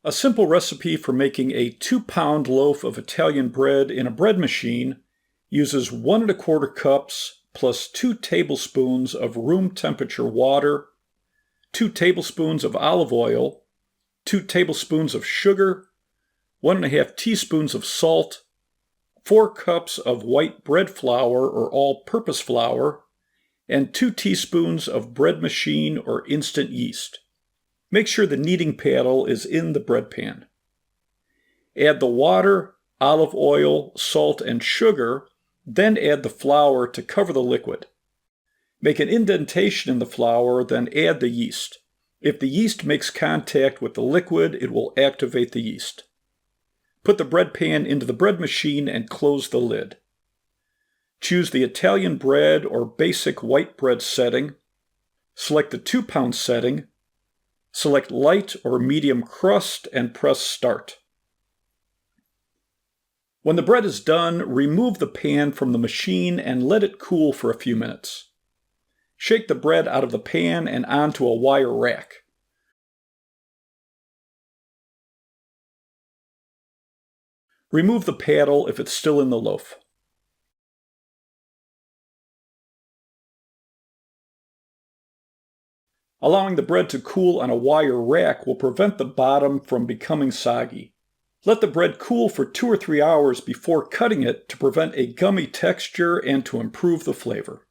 A simple recipe for making a 2-pound loaf of Italian bread in a bread machine uses 1 1/4 cups plus 2 tablespoons of room temperature water, 2 tablespoons of olive oil, 2 tablespoons of sugar, 1 1/2 teaspoons of salt, 4 cups of white bread flour or all-purpose flour, and 2 teaspoons of bread machine or instant yeast. Make sure the kneading paddle is in the bread pan. Add the water, olive oil, salt, and sugar, then add the flour to cover the liquid. Make an indentation in the flour, then add the yeast. If the yeast makes contact with the liquid, it will activate the yeast. Put the bread pan into the bread machine and close the lid. Choose the Italian bread or basic white bread setting. Select the 2-pound setting. Select light or medium crust and press start. When the bread is done, remove the pan from the machine and let it cool for a few minutes. Shake the bread out of the pan and onto a wire rack. Remove the paddle if it's still in the loaf. Allowing the bread to cool on a wire rack will prevent the bottom from becoming soggy. Let the bread cool for 2 or 3 hours before cutting it to prevent a gummy texture and to improve the flavor.